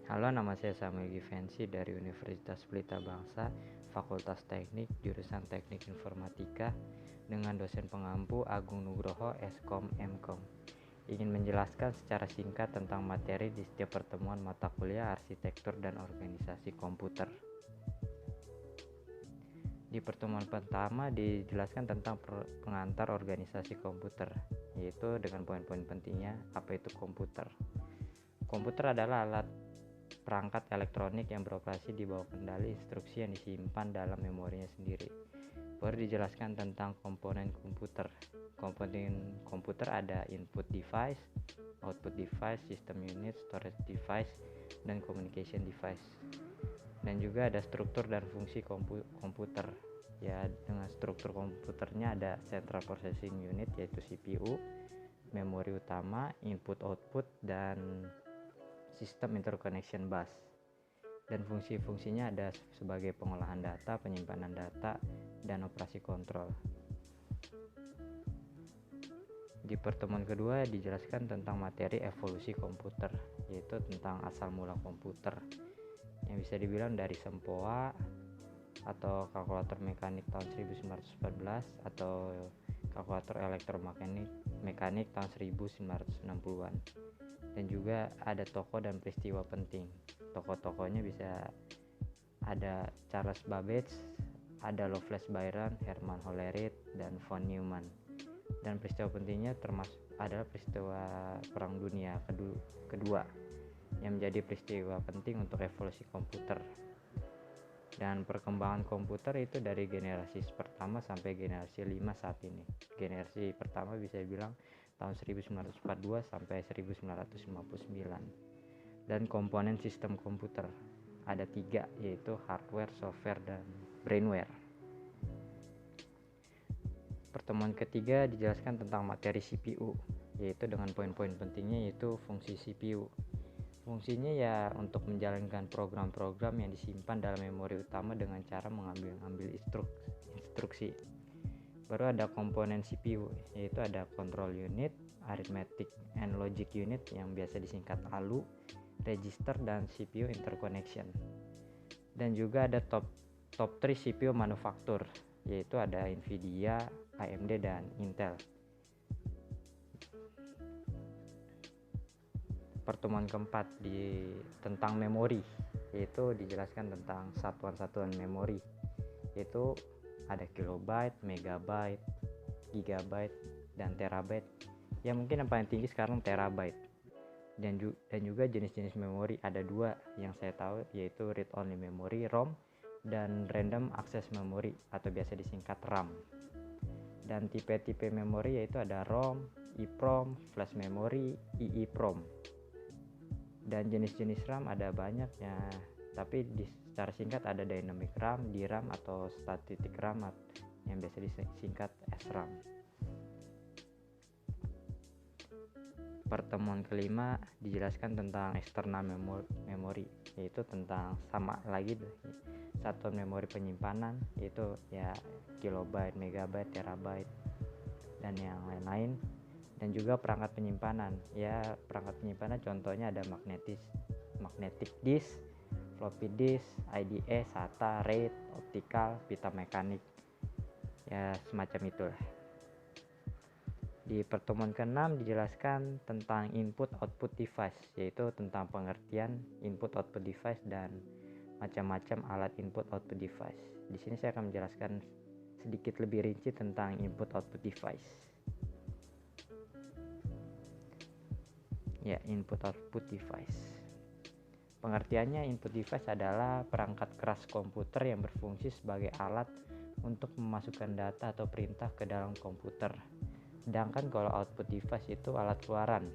Halo, nama saya Samuel Givensi dari Universitas Pelita Bangsa, Fakultas Teknik, jurusan Teknik Informatika, dengan dosen pengampu Agung Nugroho, Eskom Mkom. Ingin menjelaskan secara singkat tentang materi di setiap pertemuan mata kuliah Arsitektur dan Organisasi Komputer. Di pertemuan pertama dijelaskan tentang pengantar organisasi komputer, yaitu dengan poin-poin pentingnya apa itu komputer. Komputer adalah alat perangkat elektronik yang beroperasi di bawah kendali instruksi yang disimpan dalam memorinya sendiri. Baru dijelaskan tentang komponen komputer. Komponen komputer ada input device, output device, system unit, storage device, dan communication device. Dan juga ada struktur dan fungsi komputer. Ya, dengan struktur komputernya ada central processing unit yaitu CPU, memori utama, input output, dan sistem interconnection bus. Dan fungsi-fungsinya ada sebagai pengolahan data, penyimpanan data, dan operasi kontrol. Di pertemuan kedua dijelaskan tentang materi evolusi komputer, yaitu tentang asal mula komputer, yang bisa dibilang dari sempoa atau kalkulator mekanik tahun 1914 atau kalkulator elektromekanik tahun 1960-an. Dan juga ada tokoh dan peristiwa penting. Tokoh-tokohnya bisa ada Charles Babbage, ada Lovelace Byron, Herman Hollerith, dan von Neumann. Dan peristiwa pentingnya termasuk adalah peristiwa Perang Dunia Kedua yang menjadi peristiwa penting untuk evolusi komputer. Dan perkembangan komputer itu dari generasi pertama sampai generasi 5 saat ini. Generasi pertama bisa dibilang tahun 1942 sampai 1959. Dan komponen sistem komputer ada 3, yaitu hardware, software, dan brainware. Pertemuan ketiga dijelaskan tentang materi CPU, yaitu dengan poin-poin pentingnya yaitu fungsi CPU. Fungsinya ya untuk menjalankan program-program yang disimpan dalam memori utama dengan cara mengambil instruksi. Baru ada komponen CPU, yaitu ada control unit, arithmetic and logic unit yang biasa disingkat ALU, register, dan CPU interconnection. Dan juga ada top 3 CPU manufaktur, yaitu ada Nvidia, AMD, dan Intel. Pertemuan keempat tentang memori, yaitu dijelaskan tentang satuan-satuan memori, yaitu ada kilobyte, megabyte, gigabyte, dan terabyte. Ya mungkin yang paling tinggi sekarang terabyte. Dan juga jenis-jenis memori ada 2 yang saya tahu, yaitu read only memory ROM dan random access memory atau biasa disingkat RAM. Dan tipe-tipe memori yaitu ada ROM, EEPROM, flash memory, EEPROM. Dan jenis-jenis RAM ada banyak ya, tapi secara singkat ada dynamic RAM, DRAM, atau static RAM yang biasa disingkat SRAM. Pertemuan kelima dijelaskan tentang external memory, yaitu tentang sama lagi satuan memori penyimpanan, yaitu ya kilobyte, megabyte, terabyte, dan yang lain-lain. Dan juga perangkat penyimpanan. Ya, perangkat penyimpanan contohnya ada magnetic disk, floppy disk, IDE, SATA, RAID, optical, pita mekanik. Ya, semacam itulah. Di pertemuan ke-6 dijelaskan tentang input output device, yaitu tentang pengertian input output device dan macam-macam alat input output device. Di sini saya akan menjelaskan sedikit lebih rinci tentang input output device. Ya, input output device. Pengertiannya, input device adalah perangkat keras komputer yang berfungsi sebagai alat untuk memasukkan data atau perintah ke dalam komputer. Sedangkan kalau output device itu alat keluaran,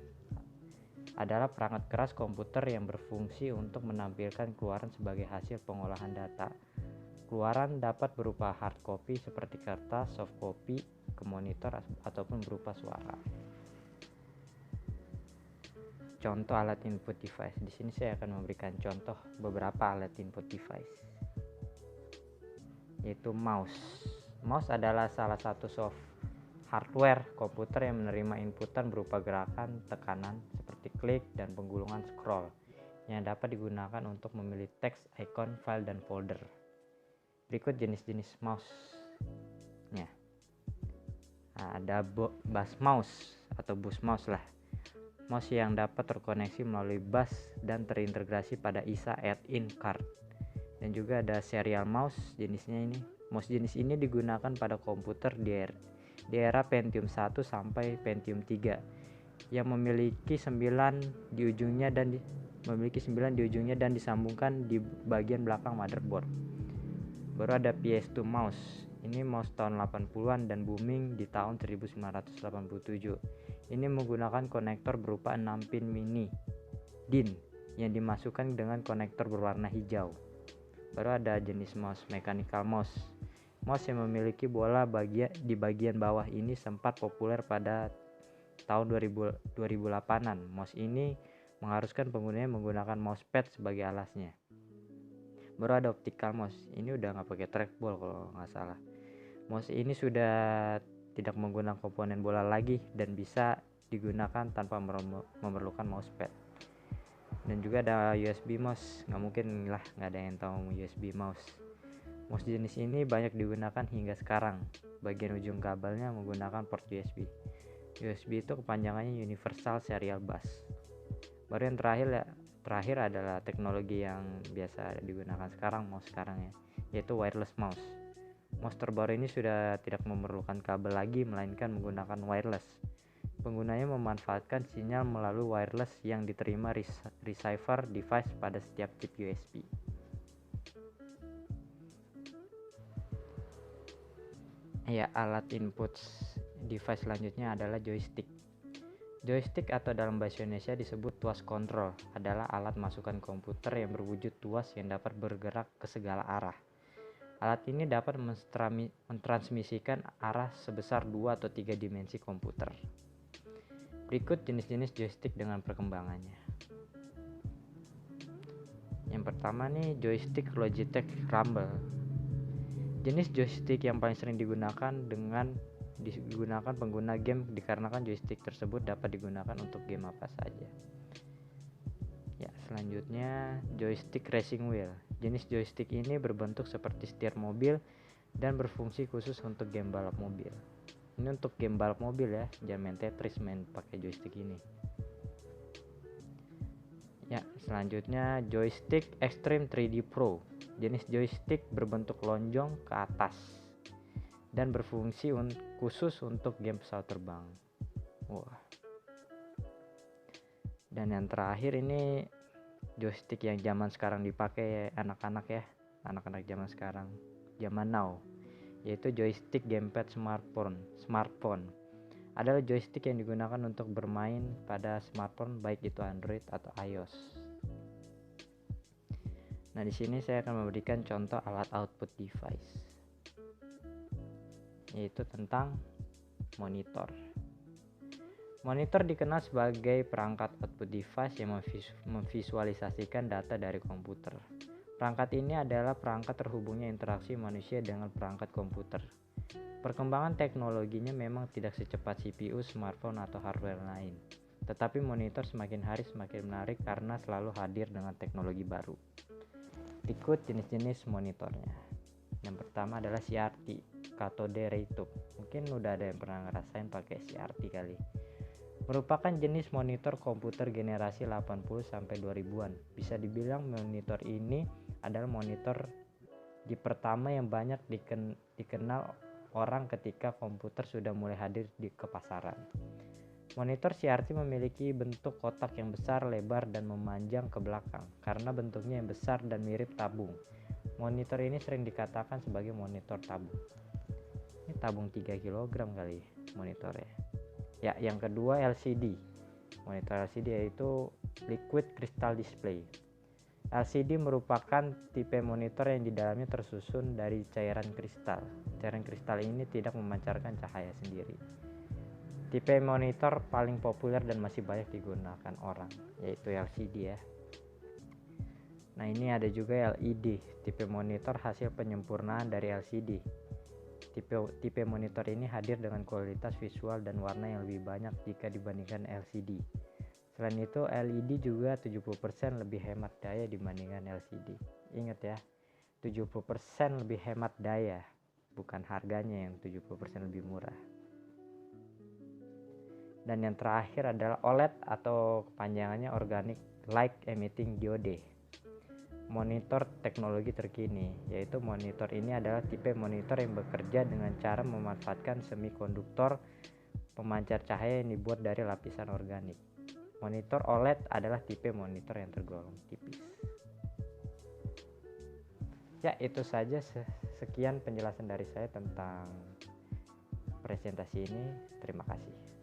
adalah perangkat keras komputer yang berfungsi untuk menampilkan keluaran sebagai hasil pengolahan data. Keluaran dapat berupa hard copy seperti kertas, soft copy ke monitor, ataupun berupa suara. Contoh alat input device. Di sini saya akan memberikan contoh beberapa alat input device, yaitu mouse. Mouse adalah salah satu hardware komputer yang menerima inputan berupa gerakan, tekanan seperti klik dan penggulungan scroll yang dapat digunakan untuk memilih teks, icon, file, dan folder. Berikut jenis-jenis mouse-nya. Nah, ada bus mouse atau bus mouse lah. Mouse yang dapat terkoneksi melalui bus dan terintegrasi pada ISA add-in card. Dan juga ada serial mouse jenisnya ini. Mouse jenis ini digunakan pada komputer di era Pentium 1 sampai Pentium 3 yang memiliki 9 di ujungnya dan disambungkan di bagian belakang motherboard. Baru ada PS2 mouse. Ini mouse tahun 80-an dan booming di tahun 1987. Ini menggunakan konektor berupa 6 pin mini DIN yang dimasukkan dengan konektor berwarna hijau. Baru ada jenis mouse mechanical mouse. Mouse yang memiliki bola di bagian bawah ini sempat populer pada tahun 2008-an. Mouse ini mengharuskan penggunanya menggunakan mousepad sebagai alasnya. Baru ada optical mouse. Ini udah nggak pakai trackball kalau nggak salah. Mouse ini sudah tidak menggunakan komponen bola lagi dan bisa digunakan tanpa memerlukan mousepad. Dan juga ada USB mouse. Nggak mungkin lah nggak ada yang tahu USB mouse. Mouse jenis ini banyak digunakan hingga sekarang. Bagian ujung kabelnya menggunakan port USB. USB itu kepanjangannya Universal Serial Bus. Baru yang terakhir adalah teknologi yang biasa digunakan mouse sekarang ya, yaitu wireless mouse. Mouse terbaru ini sudah tidak memerlukan kabel lagi, melainkan menggunakan wireless. Penggunanya memanfaatkan sinyal melalui wireless yang diterima receiver device pada setiap chip USB. Ya, alat input device selanjutnya adalah joystick. Joystick atau dalam bahasa Indonesia disebut tuas kontrol adalah alat masukan komputer yang berwujud tuas yang dapat bergerak ke segala arah. Alat ini dapat mentransmisikan arah sebesar 2 atau 3 dimensi komputer. Berikut jenis-jenis joystick dengan perkembangannya. Yang pertama nih, joystick Logitech Rumble. Jenis joystick yang paling sering digunakan pengguna game dikarenakan joystick tersebut dapat digunakan untuk game apa saja. Ya, selanjutnya joystick racing wheel. Jenis joystick ini berbentuk seperti setir mobil dan berfungsi khusus untuk game balap mobil. Ini untuk game balap mobil ya, jangan main Tetris main pakai joystick ini. Ya, selanjutnya joystick Extreme 3D Pro. Jenis joystick berbentuk lonjong ke atas dan berfungsi khusus untuk game pesawat terbang. Wah. Dan yang terakhir ini joystick yang zaman sekarang dipakai anak-anak ya, anak-anak zaman sekarang, zaman now, yaitu joystick gamepad smartphone. Adalah joystick yang digunakan untuk bermain pada smartphone baik itu Android atau iOS. Nah, di sini saya akan memberikan contoh alat output device, yaitu tentang monitor. Monitor dikenal sebagai perangkat output device yang memvisualisasikan data dari komputer. Perangkat ini adalah perangkat terhubungnya interaksi manusia dengan perangkat komputer. Perkembangan teknologinya memang tidak secepat CPU, smartphone, atau hardware lain. Tetapi monitor semakin hari semakin menarik karena selalu hadir dengan teknologi baru. Berikut jenis-jenis monitornya. Yang pertama adalah CRT, cathode ray tube. Mungkin udah ada yang pernah ngerasain pakai CRT kali. Merupakan jenis monitor komputer generasi 80 sampai 2000-an. Bisa dibilang monitor ini adalah monitor pertama yang banyak dikenal orang ketika komputer sudah mulai hadir ke pasaran. Monitor CRT memiliki bentuk kotak yang besar, lebar, dan memanjang ke belakang karena bentuknya yang besar dan mirip tabung. Monitor ini sering dikatakan sebagai monitor tabung. Ini tabung 3 kg kali monitornya. Ya, yang kedua LCD. Monitor LCD yaitu Liquid Crystal Display. LCD merupakan tipe monitor yang di dalamnya tersusun dari cairan kristal. Cairan kristal ini tidak memancarkan cahaya sendiri. Tipe monitor paling populer dan masih banyak digunakan orang, yaitu LCD ya. Nah, ini ada juga LED, tipe monitor hasil penyempurnaan dari LCD. Tipe monitor ini hadir dengan kualitas visual dan warna yang lebih banyak jika dibandingkan LCD. Selain itu, LED juga 70% lebih hemat daya dibandingkan LCD. Ingat ya, 70% lebih hemat daya, bukan harganya yang 70% lebih murah. Dan yang terakhir adalah OLED atau kepanjangannya Organic Light Emitting Diode. Monitor teknologi terkini, yaitu monitor ini adalah tipe monitor yang bekerja dengan cara memanfaatkan semikonduktor pemancar cahaya yang dibuat dari lapisan organik. Monitor OLED adalah tipe monitor yang tergolong tipis. Ya, itu saja sekian penjelasan dari saya tentang presentasi ini. Terima kasih.